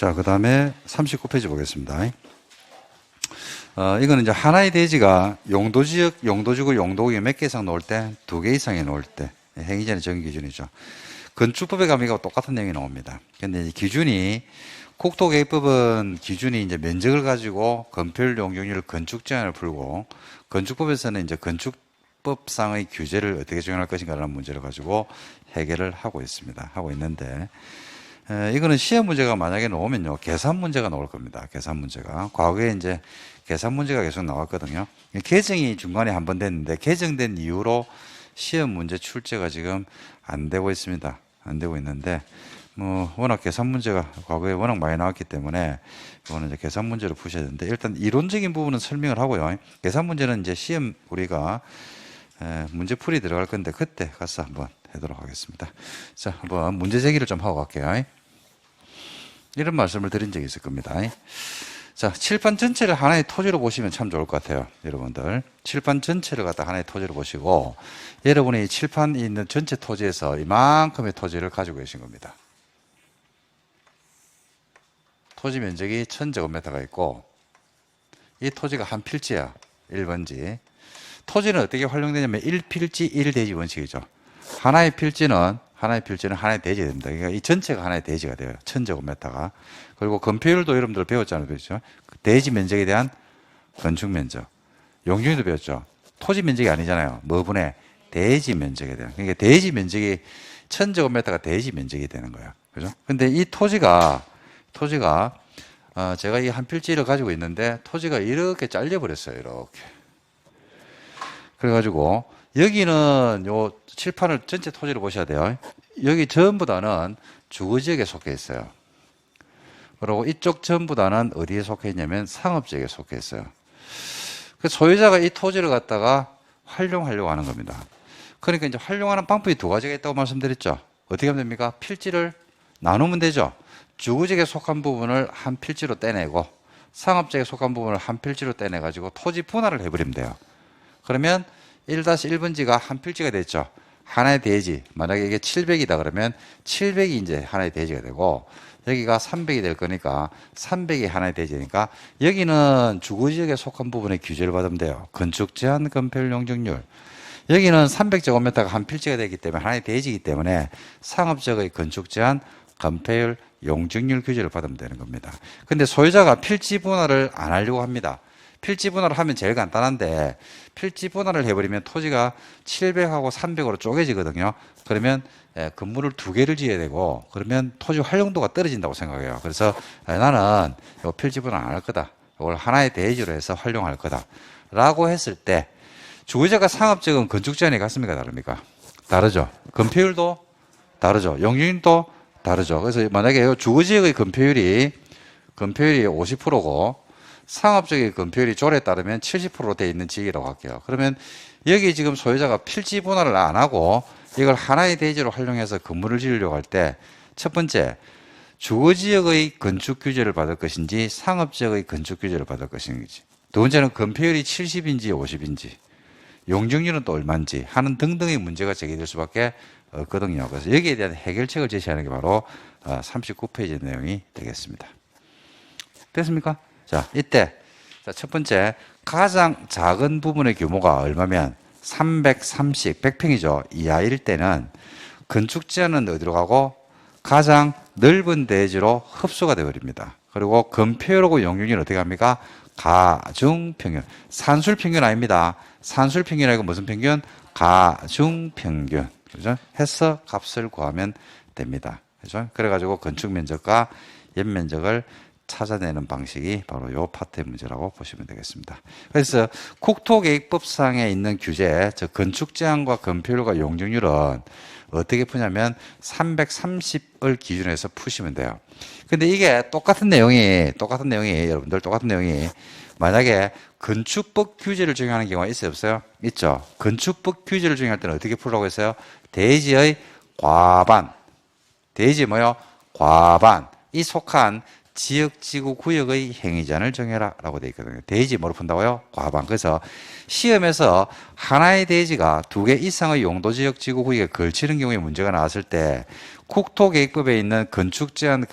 자, 그 다음에 39페이지 보겠습니다. 이거는 이제 하나의 대지가 용도지역, 용도지구, 용도구역이 몇 개 이상 나올 때, 2개 이상이 나올 때, 행위 전의 정의 기준이죠. 건축법에 가면 이거 똑같은 내용이 나옵니다. 근데 이 기준이, 국토계획법은 기준이 이제 면적을 가지고 건폐율, 용적률, 건축 제한을 풀고, 건축법에서는 이제 건축법상의 규제를 어떻게 적용할 것인가라는 문제를 가지고 해결을 하고 있습니다. 하고 있는데, 이거는 시험 문제가 만약에 나오면요, 계산 문제가 나올 겁니다. 계산 문제가. 과거에 이제 계산 문제가 계속 나왔거든요. 개정이 중간에 한 번 됐는데, 개정된 이후로 시험 문제 출제가 지금 안 되고 있습니다. 안 되고 있는데, 워낙 계산 문제가 과거에 워낙 많이 나왔기 때문에, 이거는 이제 계산 문제로 푸셔야 되는데, 일단 이론적인 부분은 설명을 하고요. 계산 문제는 이제 시험 우리가 문제풀이 들어갈 건데, 그때 가서 한번 하도록 하겠습니다. 자, 한번 문제 제기를 좀 하고 갈게요. 이런 말씀을 드린 적이 있을 겁니다. 자, 칠판 전체를 하나의 토지로 보시면 참 좋을 것 같아요. 여러분들. 칠판 전체를 갖다 하나의 토지로 보시고, 여러분이 이 칠판이 있는 전체 토지에서 이만큼의 토지를 가지고 계신 겁니다. 토지 면적이 1000제곱미터가 있고, 이 토지가 한 필지야. 1번지. 토지는 어떻게 활용되냐면 1필지 1대지 원칙이죠. 하나의 필지는 하나의 대지가 됩니다. 그러니까 이 전체가 하나의 대지가 돼요. 1000제곱미터가. 그리고 건폐율도 여러분들 배웠잖아요. 그렇죠? 대지 면적에 대한 건축 면적. 용적률도 배웠죠. 토지 면적이 아니잖아요. 뭐분의 대지 면적에 대한. 그러니까 대지 면적이 1000제곱미터가 대지 면적이 되는 거예요. 그죠? 근데 이 토지가 제가 이 한 필지를 가지고 있는데 토지가 이렇게 잘려 버렸어요. 이렇게. 그래가지고 여기는 요 칠판을 전체 토지를 보셔야 돼요. 여기 전부 다는 주거지역에 속해 있어요. 그리고 이쪽 전부 다는 어디에 속해 있냐면 상업지역에 속해 있어요. 그 소유자가 이 토지를 갖다가 활용하려고 하는 겁니다. 그러니까 이제 활용하는 방법이 2가지가 있다고 말씀드렸죠. 어떻게 하면 됩니까? 필지를 나누면 되죠. 주거지역에 속한 부분을 한 필지로 떼내고 상업지역에 속한 부분을 한 필지로 떼내가지고 토지 분할을 해버리면 돼요. 그러면 1-1번지가 한 필지가 됐죠. 하나의 대지. 만약에 이게 700이다 그러면 700이 이제 하나의 대지가 되고, 여기가 300이 될 거니까 300이 하나의 대지니까, 여기는 주거지역에 속한 부분의 규제를 받으면 돼요. 건축 제한, 건폐율, 용적률. 여기는 300제곱미터가 한 필지가 되기 때문에 하나의 대지이기 때문에 상업지역의 건축 제한, 건폐율, 용적률 규제를 받으면 되는 겁니다. 근데 소유자가 필지 분할을 안 하려고 합니다. 필지 분할을 하면 제일 간단한데, 필지 분할을 해버리면 토지가 700하고 300으로 쪼개지거든요. 그러면 건물을 2개를 지어야 되고, 그러면 토지 활용도가 떨어진다고 생각해요. 그래서 나는 이 필지 분할 안 할 거다. 이걸 하나의 대지로 해서 활용할 거다. 라고 했을 때, 주거지역과 상업지역은 건축 제한이 같습니까? 다릅니까? 다르죠. 건폐율도 다르죠. 용적률도 다르죠. 그래서 만약에 주거지역의 건폐율이 50%고, 상업적인 건폐율이 조례에 따르면 70%로 되어 있는 지역이라고 할게요. 그러면 여기 지금 소유자가 필지 분할을 안 하고 이걸 하나의 대지로 활용해서 건물을 지으려고 할 때, 첫 번째, 주거지역의 건축 규제를 받을 것인지 상업지역의 건축 규제를 받을 것인지, 두 번째는 건폐율이 70인지 50인지, 용적률은 또 얼마인지 하는 등등의 문제가 제기될 수밖에 없거든요. 그래서 여기에 대한 해결책을 제시하는 게 바로 39페이지 내용이 되겠습니다. 됐습니까? 자, 이때 첫 번째, 가장 작은 부분의 규모가 얼마면 330, 100평이죠. 이하일 때는 건축 제한은 어디로 가고 가장 넓은 대지로 흡수가 되어버립니다. 그리고 건폐율하고 용적률은 어떻게 합니까? 가중평균. 산술평균 아닙니다. 산술평균 아니고 무슨 평균? 가중평균. 그죠? 해서 값을 구하면 됩니다. 그죠? 그래가지고 건축 면적과 연면적을 찾아내는 방식이 바로 이 파트의 문제라고 보시면 되겠습니다. 그래서 국토계획법상에 있는 규제, 즉 건축 제한과 건폐율과 용적률은 어떻게 푸냐면 330을 기준으로 해서 푸시면 돼요. 근데 이게 똑같은 내용이 여러분들 똑같은 내용이 만약에 건축법 규제를 적용하는 경우가 있어요, 없어요? 있죠. 건축법 규제를 적용할 때는 어떻게 풀라고 했어요? 대지의 과반. 대지 뭐요? 과반. 이 속한 지역, 지구, 구역의 행위자를 정해라 라고 되어 있거든요. 대지 뭐로 푼다고요? 과반. 그래서 시험에서 하나의 대지가 2개 이상의 용도, 지역, 지구, 구역에 걸치는 경우에 문제가 나왔을 때 국토계획법에 있는 건축 제한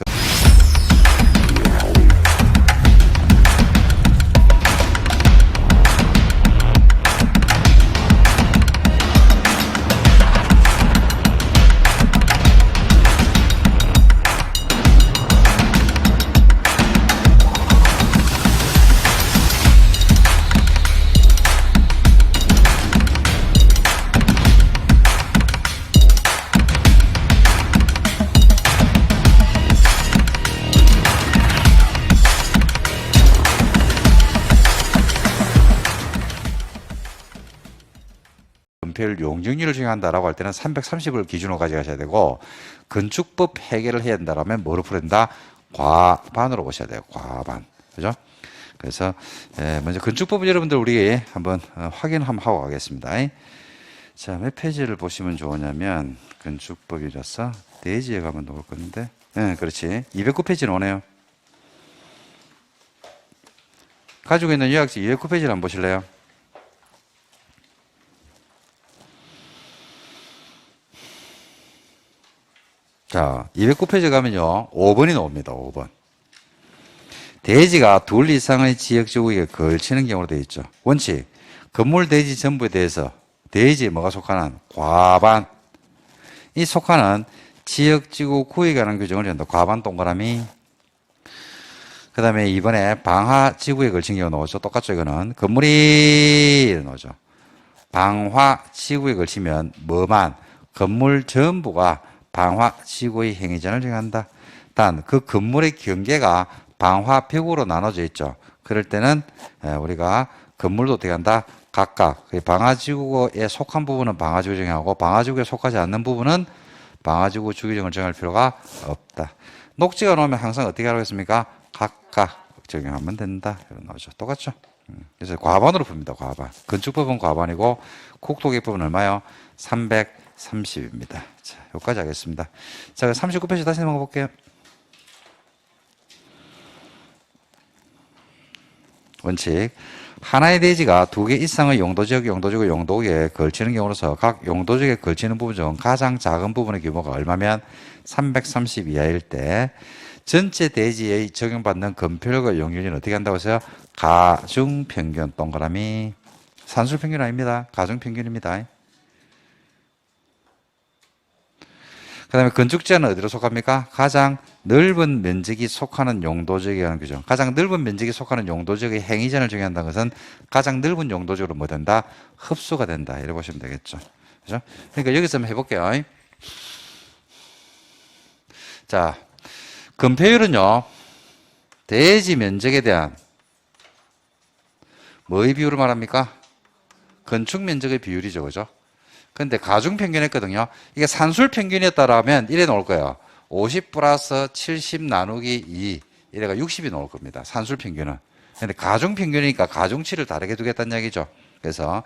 건폐율 용적률을 적용한다라고 할 때는 330을 기준으로 가져가셔야 되고, 건축법 해결을 해야 된다라면 뭐로 풀어야 된다? 과반으로 보셔야 돼요. 과반. 그죠? 그래서 먼저 건축법을 여러분들 우리 한번 확인 한번 하고 가겠습니다. 자, 몇 페이지를 보시면 좋으냐면 건축법이라서 대지에 가면 나올 건데, 네, 그렇지. 209페이지는 오네요. 가지고 있는 요약지 209페이지를 한번 보실래요? 자, 209페이지 가면요, 5번이 나옵니다. 5번. 대지가 둘 이상의 지역지구에 걸치는 경우로 되어 있죠. 원칙, 건물 대지 전부에 대해서 대지에 뭐가 속하는? 과반. 이 속하는 지역지구 구역에 관한 규정을 한다. 과반 동그라미. 그 다음에 이번에 방화지구에 걸친 경우 나오죠. 똑같죠. 이거는 건물이 나오죠. 방화지구에 걸치면 뭐만? 건물 전부가 방화지구의 행위전을 정한다. 단 그 건물의 경계가 방화벽으로 나눠져 있죠. 그럴 때는 우리가 건물도 어떻게 한다? 각각 방화지구에 속한 부분은 방화지구 정하고 방화지구에 속하지 않는 부분은 방화지구 주기정을 정할 필요가 없다. 녹지가 나오면 항상 어떻게 하라고 했습니까? 각각 적용하면 된다. 이런 나오죠. 똑같죠? 그래서 과반으로 풉니다. 과반. 건축법은 과반이고 국토기법은 얼마요? 330입니다. 자, 여기까지 하겠습니다. 자, 39페이지 다시 넘어가 볼게요. 원칙. 하나의 대지가 두 개 이상의 용도지역, 용도지구, 용도에 걸치는 경우로서 각 용도지역에 걸치는 부분 중 가장 작은 부분의 규모가 얼마면 330 이하일 때 전체 대지에 적용받는 건폐율과 용적률은 어떻게 한다고 했어요? 가중평균 동그라미. 산술평균 아닙니다. 가중평균입니다. 그 다음에 건축지역은 어디로 속합니까? 가장 넓은 면적이 속하는 용도지역에 관한 규정. 가장 넓은 면적이 속하는 용도지역의 행위전을 정의한다는 것은 가장 넓은 용도지역으로 뭐 된다? 흡수가 된다. 이렇게 보시면 되겠죠. 그죠? 그러니까 여기서 한번 해볼게요. 자, 건폐율은요, 대지 면적에 대한 뭐의 비율을 말합니까? 건축 면적의 비율이죠. 그죠? 근데 가중평균 했거든요. 이게 산술평균이었다라면 이래 나올 거예요. 50 플러스 70 나누기 2. 이래가 60이 나올 겁니다. 산술평균은. 근데 가중평균이니까 가중치를 다르게 두겠다는 얘기죠. 그래서,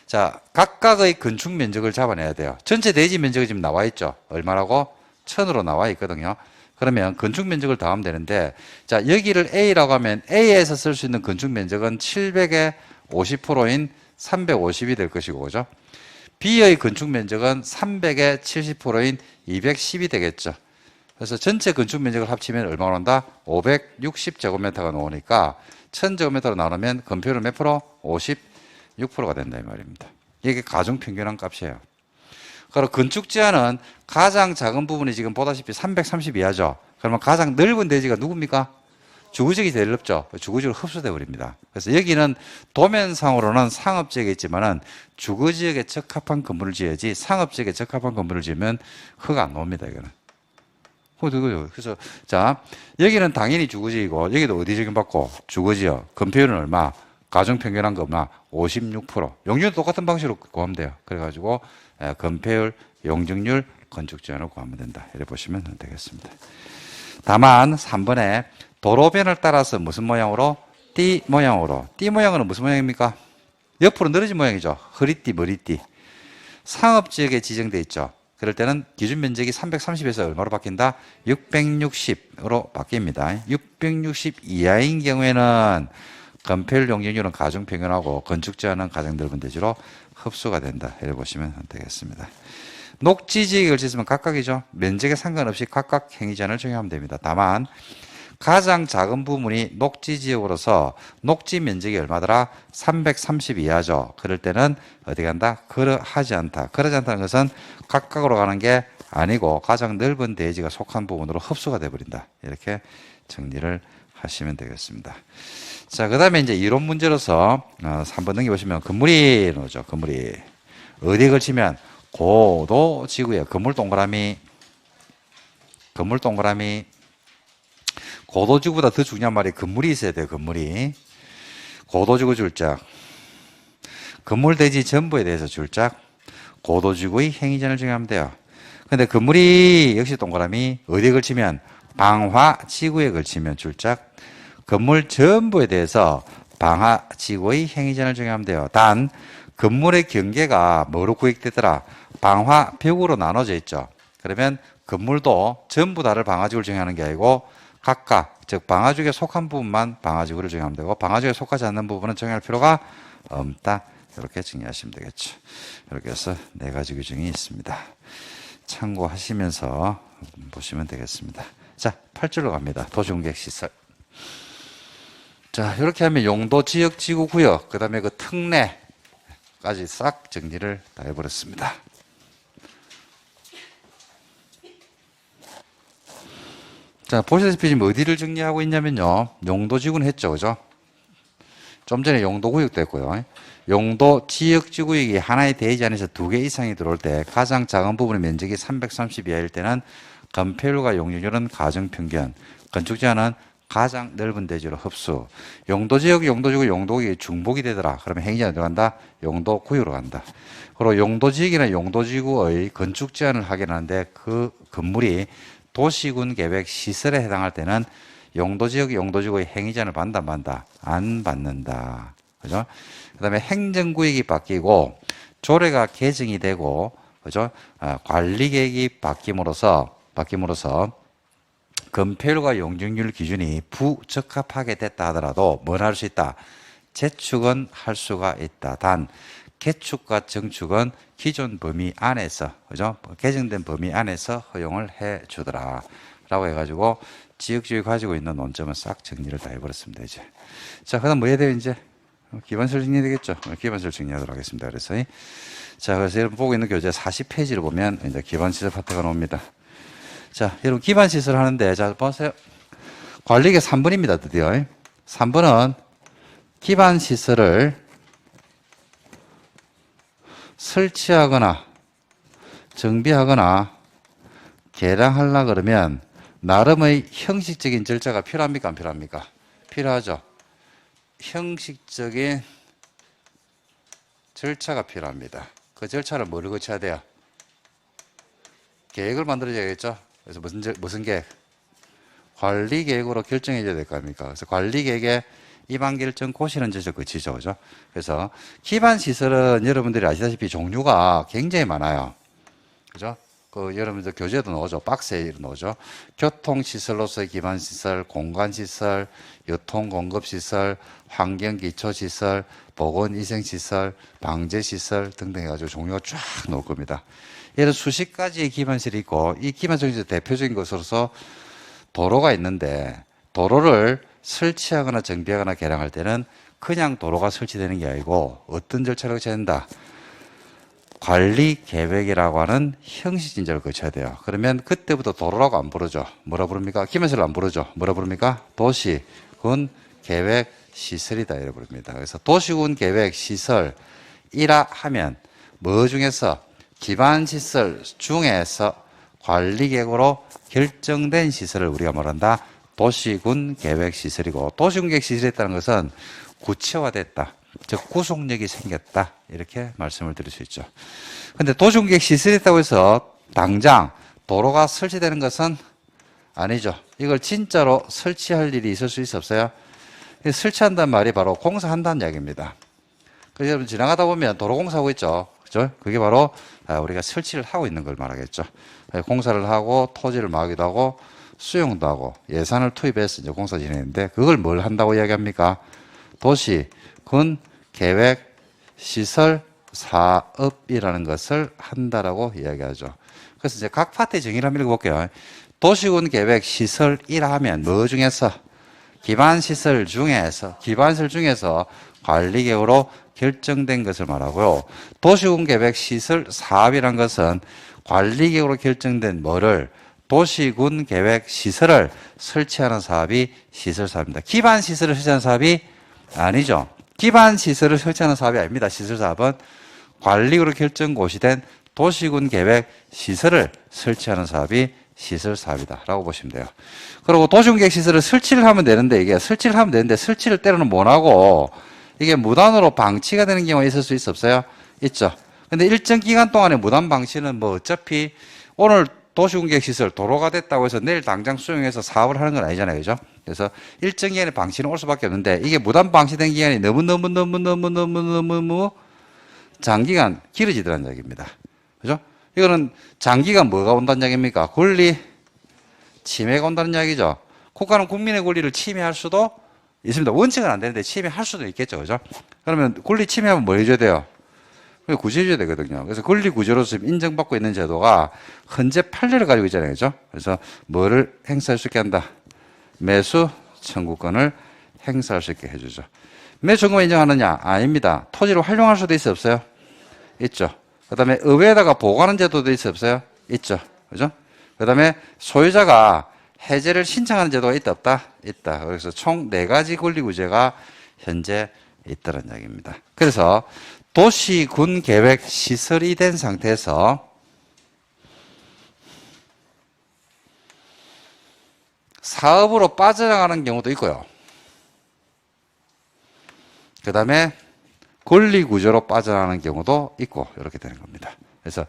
자, 각각의 건축 면적을 잡아내야 돼요. 전체 대지 면적이 지금 나와 있죠. 얼마라고? 1000으로 나와 있거든요. 그러면 건축 면적을 더하면 되는데, 자, 여기를 A라고 하면 A에서 쓸 수 있는 건축 면적은 700의 50%인 350이 될 것이고, 그죠? B의 건축 면적은 300의 70%인 210이 되겠죠. 그래서 전체 건축 면적을 합치면 얼마 나온다? 560제곱미터가 나오니까 1000제곱미터로 나누면 건폐율은 몇 프로? 56%가 된다 이 말입니다. 이게 가중평균한 값이에요. 그리고 건축 제한은 가장 작은 부분이 지금 보다시피 330 이하죠. 그러면 가장 넓은 대지가 누굽니까? 주거지역이 제일 넓죠. 주거지역으로 흡수돼 버립니다. 그래서 여기는 도면상으로는 상업지역에 있지만은 주거지역에 적합한 건물을 지어야지 상업지역에 적합한 건물을 지으면 허가 안 나옵니다. 이거는. 그래서 자, 여기는 당연히 주거지역이고 여기도 어디 적용받고 주거지역. 건폐율은 얼마? 가중평균한 거 얼마? 56%. 용적률 똑같은 방식으로 구하면 돼요. 그래가지고 건폐율, 용적률, 건축제한을 구하면 된다. 이렇게 보시면 되겠습니다. 다만 3번에 도로변을 따라서 무슨 모양으로? 띠 모양으로. 띠 모양은 무슨 모양입니까? 옆으로 늘어진 모양이죠. 허리띠, 머리띠. 상업지역에 지정되어 있죠. 그럴 때는 기준 면적이 330에서 얼마로 바뀐다? 660으로 바뀝니다. 660 이하인 경우에는 건폐율 용적률은 가중평균하고 건축제한은 가장 넓은 대지로 흡수가 된다. 이렇게 보시면 되겠습니다. 녹지지역에 걸쳐있으면 각각이죠. 면적에 상관없이 각각 행위제한을 적용하면 됩니다. 다만 가장 작은 부분이 녹지지역으로서 녹지 면적이 얼마더라? 330 이하죠. 그럴 때는 어디 간다? 그러하지 않다. 그러지 않다는 것은 각각으로 가는 게 아니고 가장 넓은 대지가 속한 부분으로 흡수가 돼버린다. 이렇게 정리를 하시면 되겠습니다. 자, 그 다음에 이제 이론 문제로서 3번 넘겨보시면 건물이 나오죠. 건물이. 어디에 걸치면? 고도 지구에 건물 동그라미. 건물 동그라미. 고도지구보다 더 중요한 말이 건물이 있어야 돼요. 건물이. 고도지구 줄짝. 건물 대지 전부에 대해서 줄짝. 고도지구의 행위전을 정의하면 돼요. 근데 건물이 역시 동그라미 어디에 걸치면 방화지구에 걸치면 출작 건물 전부에 대해서 방화지구의 행위전을 정의하면 돼요. 단 건물의 경계가 뭐로 구획되더라? 방화벽으로 나눠져 있죠. 그러면 건물도 전부 다를 방화지구를 정의하는 게 아니고 각각 즉 방화지구에 속한 부분만 방화지구를 정의하면 되고 방화지구에 속하지 않는 부분은 정의할 필요가 없다. 이렇게 정의하시면 되겠죠. 이렇게 해서 4가지 규정이 있습니다. 참고하시면서 보시면 되겠습니다. 자, 8줄로 갑니다. 도시공객시설. 자, 이렇게 하면 용도, 지역, 지구, 구역, 그 다음에 그 특례까지 싹 정리를 다 해버렸습니다. 자, 보시다시피 지금 어디를 정리하고 있냐면요. 용도, 지구는 했죠. 그죠? 좀 전에 용도, 구역도 했고요. 용도, 지역, 지구역이 하나의 대지 안에서 2개 이상이 들어올 때 가장 작은 부분의 면적이 330 이하일 때는 건폐율과 용적률은 가정평균, 건축 제한은 가장 넓은 대지로 흡수. 용도지역, 용도지구, 용도구역이 중복이 되더라. 그러면 행위자는 들어간다. 용도구역으로 간다. 그리고 용도지역이나 용도지구의 건축 제한을 하긴 하는데 그 건물이 도시군 계획 시설에 해당할 때는 용도지역, 용도지구의 행위자를 받는다, 안 받는다? 안 받는다. 그죠? 그 다음에 행정구역이 바뀌고 조례가 개정이 되고, 그죠? 관리계획이 바뀜으로써 건폐율과 용적률 기준이 부적합하게 됐다 하더라도 뭘 할 수 있다? 재축은 할 수가 있다. 단, 개축과 정축은 기존 범위 안에서, 그죠? 개정된 범위 안에서 허용을 해 주더라. 라고 해가지고 지역주의 가지고 있는 논점은 싹 정리를 다 해버렸습니다, 이제. 자, 그 다음 뭐 해야 돼요, 이제? 기반설 정리 되겠죠? 기반설 정리하도록 하겠습니다. 그래서. 자, 그래서 여러분 보고 있는 교재 40페이지를 보면 이제 기반시설 파트가 나옵니다. 자, 여러분 기반시설 하는데, 자, 보세요. 관리계 3번입니다, 드디어. 3번은 기반시설을 설치하거나 정비하거나 개량하려 그러면 나름의 형식적인 절차가 필요합니까? 안 필요합니까? 필요하죠. 형식적인 절차가 필요합니다. 그 절차를 뭐를 거쳐야 돼요? 계획을 만들어야겠죠. 그래서 무슨 계획? 관리 계획으로 결정해 줘야 될 거 아닙니까? 그래서 관리 계획에 입안 결정 고시는 절차 거치죠. 그죠? 그래서 기반 시설은 여러분들이 아시다시피 종류가 굉장히 많아요. 그죠? 그 여러분들 교재도 나오죠. 박스에 나오죠. 교통시설로서의 기반시설, 공간시설, 유통공급시설, 환경기초시설, 보건위생시설, 방제시설 등등 해가지고 종류가 쫙 나올 겁니다. 예를 수십 가지의 기반시설이 있고 이 기반시설 중에서 대표적인 것으로서 도로가 있는데 도로를 설치하거나 정비하거나 개량할 때는 그냥 도로가 설치되는 게 아니고 어떤 절차를 거쳐야 된다? 관리 계획이라고 하는 형식 진작을 거쳐야 돼요. 그러면 그때부터 도로라고 안 부르죠. 뭐라 부릅니까? 기반시설 안 부르죠. 뭐라 부릅니까? 도시군 계획 시설이다 이래 부릅니다. 그래서 도시군 계획 시설이라 하면 뭐 중에서 기반시설 중에서 관리 계획으로 결정된 시설을 우리가 말한다. 도시군 계획 시설이고 도시군 계획 시설이 있다는 것은 구체화됐다. 즉 구속력이 생겼다 이렇게 말씀을 드릴 수 있죠. 근데 도시공객 시설이 있다고 해서 당장 도로가 설치되는 것은 아니죠. 이걸 진짜로 설치할 일이 있을 수 있어 없어요? 설치한다는 말이 바로 공사한다는 이야기입니다. 그래서 여러분 지나가다 보면 도로 공사하고 있죠. 그죠? 그게 바로 우리가 설치를 하고 있는 걸 말하겠죠. 공사를 하고 토지를 마기도 하고 수용도 하고 예산을 투입해서 이제 공사 진행했는데 그걸 뭘 한다고 이야기합니까? 도시 군 계획 시설 사업이라는 것을 한다라고 이야기하죠. 그래서 이제 각 파트의 정의를 한번 읽어볼게요. 도시군 계획 시설이라 하면 뭐 중에서 기반시설 중에서 관리 계획으로 결정된 것을 말하고요. 도시군 계획 시설 사업이란 것은 관리 계획으로 결정된 뭐를 도시군 계획 시설을 설치하는 사업이 시설 사업입니다. 기반 시설을 설치하는 사업이 아니죠. 기반 시설을 설치하는 사업이 아닙니다. 시설 사업은 관리로 결정 고시된 도시군 계획 시설을 설치하는 사업이 시설 사업이다 라고 보시면 돼요. 그리고 도시군 계획 시설을 설치를 하면 되는데 설치를 때로는 못하고 이게 무단으로 방치가 되는 경우가 있을 수 있어 없어요? 있죠. 근데 일정 기간 동안에 무단 방치는 뭐 어차피 오늘 도시공객시설 도로가 됐다고 해서 내일 당장 수용해서 사업을 하는 건 아니잖아요. 그죠? 그래서 일정 기간의 방치는 올 수밖에 없는데 이게 무단 방치된 기간이 너무 장기간 길어지더라는 얘기입니다. 그죠? 이거는 장기간 뭐가 온다는 얘기입니까? 권리 침해가 온다는 이야기죠. 국가는 국민의 권리를 침해할 수도 있습니다. 원칙은 안 되는데 침해할 수도 있겠죠. 그죠? 그러면 권리 침해하면 뭐 해줘야 돼요? 구제해줘야 되거든요. 그래서 권리 구제로서 인정받고 있는 제도가 현재 판례를 가지고 있잖아요. 그죠? 그래서 뭐를 행사할 수 있게 한다? 매수 청구권을 행사할 수 있게 해주죠. 매수 청구권 인정하느냐? 아닙니다. 토지를 활용할 수도 있어요? 없어요? 있죠. 그 다음에 의회에다가 보고하는 제도도 있어요? 없어요? 있죠. 그죠? 그 다음에 소유자가 해제를 신청하는 제도가 있다? 없다? 있다. 그래서 총 4가지 권리구제가 현재 있다는 이야기입니다. 그래서 도시군 계획 시설이 된 상태에서 사업으로 빠져나가는 경우도 있고요. 그 다음에 권리구조로 빠져나가는 경우도 있고 이렇게 되는 겁니다. 그래서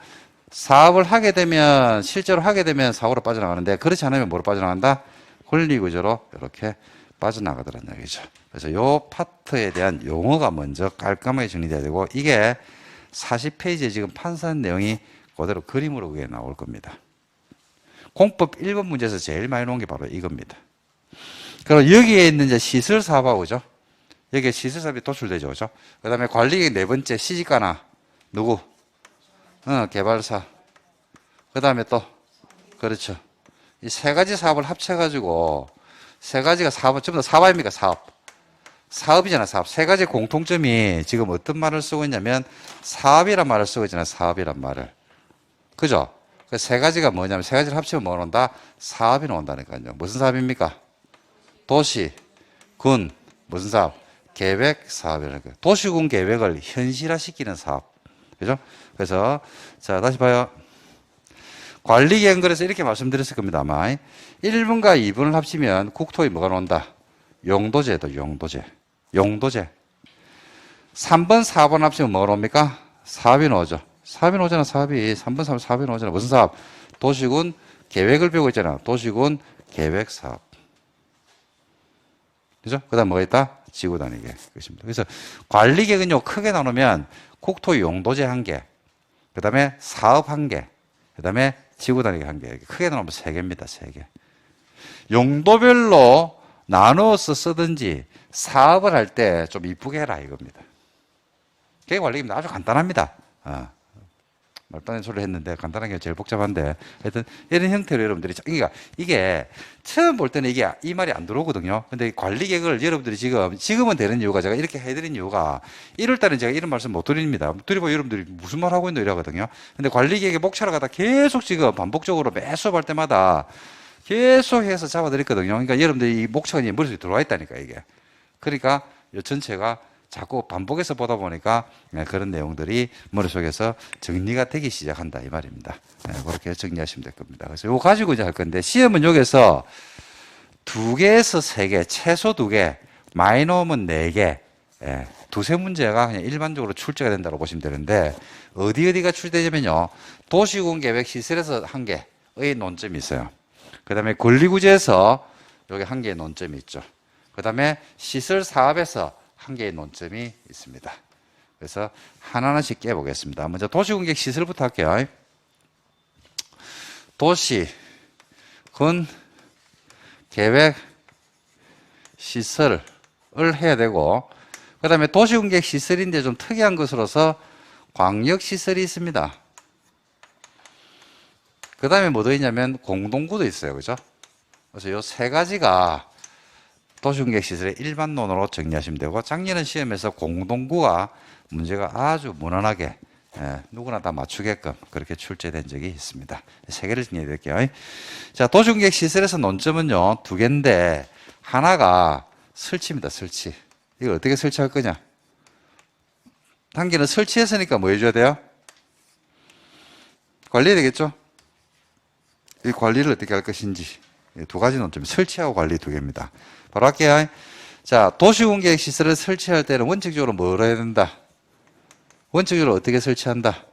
사업을 하게 되면 실제로 하게 되면 사업으로 빠져나가는데 그렇지 않으면 뭐로 빠져나간다? 권리구조로 이렇게 빠져나가더라는 얘기죠. 그래서 요 파트에 대한 용어가 먼저 깔끔하게 정리돼야 되고 이게 40페이지에 지금 판사한 내용이 그대로 그림으로 위에 나올 겁니다. 공법 1번 문제에서 제일 많이 나온 게 바로 이겁니다. 그럼 여기에 있는 이제 시설 사업하고 그죠? 여기에 시설 사업이 도출되죠. 그죠? 그 다음에 관리객 네 번째 시집가나 누구? 개발사. 그 다음에 또 그렇죠. 이 3가지 사업을 합쳐가지고 3가지가 사업, 전부 다 사업 아닙니까? 사업. 사업이잖아, 사업. 3가지 공통점이 지금 어떤 말을 쓰고 있냐면 사업이란 말을 쓰고 있잖아, 사업이란 말을. 그죠? 그 3가지가 뭐냐면 3가지를 합치면 뭐 나온다? 사업이 나온다니까요. 무슨 사업입니까? 도시, 군, 무슨 사업? 계획 사업이라는 거예요. 도시군 계획을 현실화시키는 사업. 그죠? 그래서, 자, 다시 봐요. 관리계획 그래서 이렇게 말씀드렸을 겁니다, 아마. 1번과 2번을 합치면 국토에 뭐가 나온다? 용도제도, 용도제. 용도제. 3번, 4번 합치면 뭐가 나옵니까? 사업이 나오죠. 사업이 나오잖아, 사업이. 3번, 4번, 사업이 나오잖아. 무슨 사업? 도시군 계획을 배우고 있잖아. 도시군 계획 사업. 그죠? 그 다음 뭐가 있다? 지구 단위 계획. 그것입니다. 그래서 관리계획은요, 크게 나누면 국토 용도제 한 개, 그 다음에 사업 한 개, 그 다음에 지구 단위 한 개. 크게 나누면 3개입니다, 3개. 용도별로 나누어서 쓰든지 사업을 할 때 좀 이쁘게 해라 이겁니다. 계획관리입니다. 아주 간단합니다. 말도 안 되는 소리를 했는데 간단한 게 제일 복잡한데 하여튼 이런 형태로 여러분들이 그러니까 이게 처음 볼 때는 이게 이 말이 안 들어오거든요. 근데 관리 계획을 여러분들이 지금은 되는 이유가 제가 이렇게 해드린 이유가 1월 달에 제가 이런 말씀 못 드립니다. 드리고 여러분들이 무슨 말 하고 있노 이러거든요. 근데 관리 계획의 목차를 갖다 계속 지금 반복적으로 매 수업할 때마다 계속해서 잡아드렸거든요. 그러니까 여러분들이 이 목차가 이제 머릿속에 들어와 있다니까 이게. 그러니까 이 전체가 자꾸 반복해서 보다 보니까 그런 내용들이 머릿속에서 정리가 되기 시작한다 이 말입니다. 그렇게 정리하시면 될 겁니다. 그래서 이거 가지고 이제 할 건데 시험은 여기서 2개에서 3개, 최소 2개, 마이너면 4개, 두세 문제가 그냥 일반적으로 출제가 된다고 보시면 되는데 어디가 출제되냐면요. 도시군 계획 시설에서 1개의 논점이 있어요. 그 다음에 권리구제에서 여기 1개의 논점이 있죠. 그 다음에 시설 사업에서 1개의 논점이 있습니다. 그래서 하나하나씩 깨보겠습니다. 먼저 도시군계획 시설부터 할게요. 도시, 군, 계획, 시설을 해야 되고 그 다음에 도시군계획 시설인데 좀 특이한 것으로서 광역시설이 있습니다. 그 다음에 뭐 더 있냐면 공동구도 있어요. 그죠? 그래서 요 3가지가 도시군계획 시설의 일반론으로 정리하시면 되고 작년은 시험에서 공동구가 문제가 아주 무난하게 누구나 다 맞추게끔 그렇게 출제된 적이 있습니다. 3개를 정리해 드릴게요. 자, 도시군계획 시설에서 논점은요 2개인데 하나가 설치입니다. 설치. 이거 어떻게 설치할 거냐? 한 개는 설치했으니까 뭐 해줘야 돼요? 관리해야 되겠죠? 이 관리를 어떻게 할 것인지 2가지 논점, 설치하고 관리 2개입니다. 바로 할게요. 자, 도시군계획 시설을 설치할 때는 원칙적으로 뭘 해야 된다? 원칙적으로 어떻게 설치한다?